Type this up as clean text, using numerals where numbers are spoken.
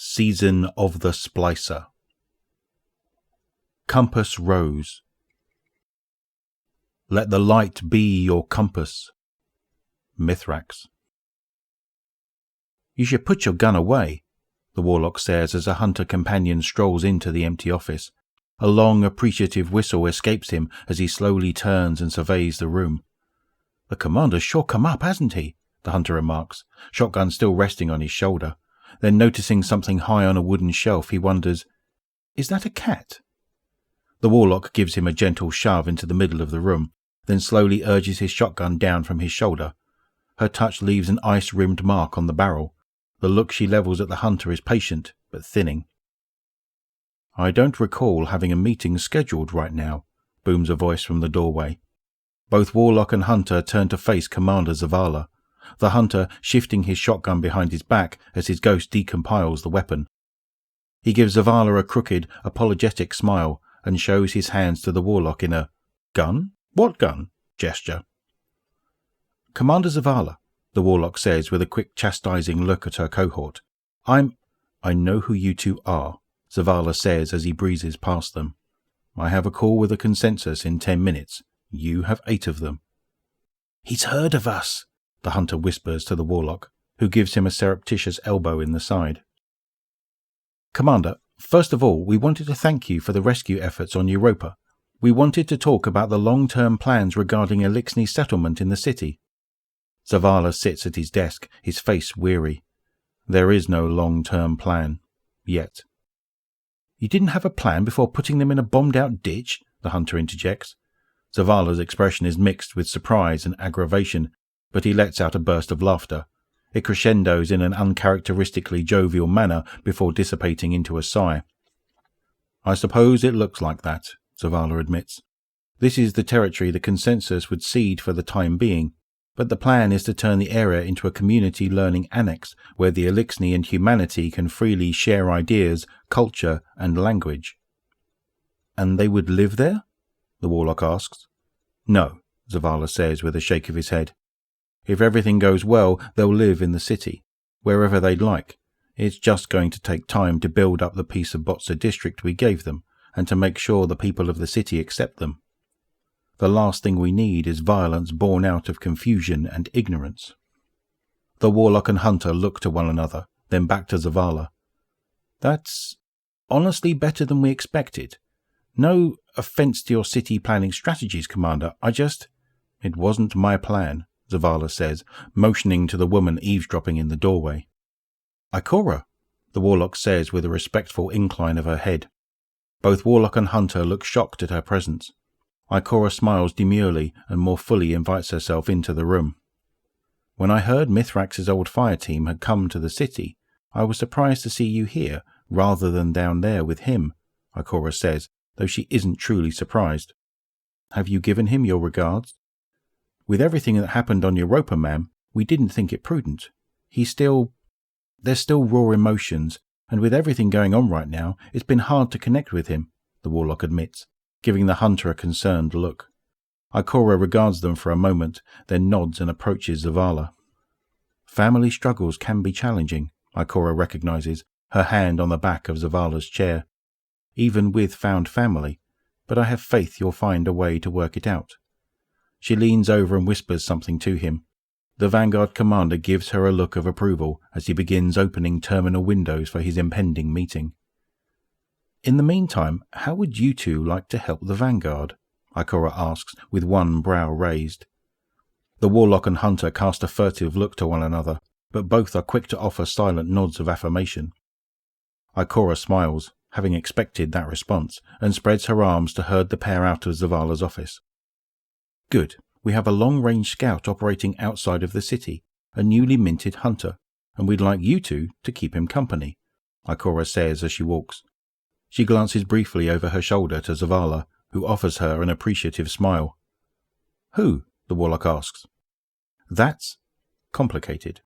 Season of the Splicer. Compass Rose. Let the light be your compass. Mithrax. You should put your gun away, the warlock says as a hunter companion strolls into the empty office. A long, appreciative whistle escapes him as he slowly turns and surveys the room. The commander's sure come up, hasn't he? The hunter remarks, shotgun still resting on his shoulder. Then noticing something high on a wooden shelf, he wonders, is that a cat? The warlock gives him a gentle shove into the middle of the room, then slowly urges his shotgun down from his shoulder. Her touch leaves an ice-rimmed mark on the barrel. The look she levels at the hunter is patient, but thinning. I don't recall having a meeting scheduled right now, booms a voice from the doorway. Both warlock and hunter turn to face Commander Zavala, the hunter shifting his shotgun behind his back as his ghost decompiles the weapon. He gives Zavala a crooked, apologetic smile and shows his hands to the warlock in a "Gun? What gun?" gesture. Commander Zavala, the warlock says with a quick chastising look at her cohort. I know who you two are, Zavala says as he breezes past them. I have a call with a consensus in 10 minutes. You have 8 of them. He's heard of us, the hunter whispers to the warlock, who gives him a surreptitious elbow in the side. Commander, first of all, we wanted to thank you for the rescue efforts on Europa. We wanted to talk about the long-term plans regarding Elixni's settlement in the city. Zavala sits at his desk, his face weary. There is no long-term plan. Yet. You didn't have a plan before putting them in a bombed-out ditch? The hunter interjects. Zavala's expression is mixed with surprise and aggravation, but he lets out a burst of laughter. It crescendos in an uncharacteristically jovial manner before dissipating into a sigh. I suppose it looks like that, Zavala admits. This is the territory the consensus would cede for the time being, but the plan is to turn the area into a community learning annex where the Elixni and humanity can freely share ideas, culture, and language. And they would live there? The warlock asks. No, Zavala says with a shake of his head. If everything goes well, they'll live in the city, wherever they'd like. It's just going to take time to build up the piece of Botsa district we gave them, and to make sure the people of the city accept them. The last thing we need is violence born out of confusion and ignorance. The warlock and hunter look to one another, then back to Zavala. That's honestly better than we expected. No offence to your city planning strategies, Commander. It wasn't my plan, Zavala says, motioning to the woman eavesdropping in the doorway. Ikora, the warlock says with a respectful incline of her head. Both warlock and hunter look shocked at her presence. Ikora smiles demurely and more fully invites herself into the room. When I heard Mithrax's old fire team had come to the city, I was surprised to see you here rather than down there with him, Ikora says, though she isn't truly surprised. Have you given him your regards? With everything that happened on Europa, ma'am, we didn't think it prudent. There's still raw emotions, and with everything going on right now, it's been hard to connect with him, the warlock admits, giving the hunter a concerned look. Ikora regards them for a moment, then nods and approaches Zavala. Family struggles can be challenging, Ikora recognizes, her hand on the back of Zavala's chair. Even with found family, but I have faith you'll find a way to work it out. She leans over and whispers something to him. The Vanguard commander gives her a look of approval as he begins opening terminal windows for his impending meeting. In the meantime, how would you two like to help the Vanguard? Ikora asks, with one brow raised. The warlock and hunter cast a furtive look to one another, but both are quick to offer silent nods of affirmation. Ikora smiles, having expected that response, and spreads her arms to herd the pair out of Zavala's office. Good. We have a long-range scout operating outside of the city, a newly minted hunter, and we'd like you two to keep him company, Ikora says as she walks. She glances briefly over her shoulder to Zavala, who offers her an appreciative smile. Who? The warlock asks. That's complicated.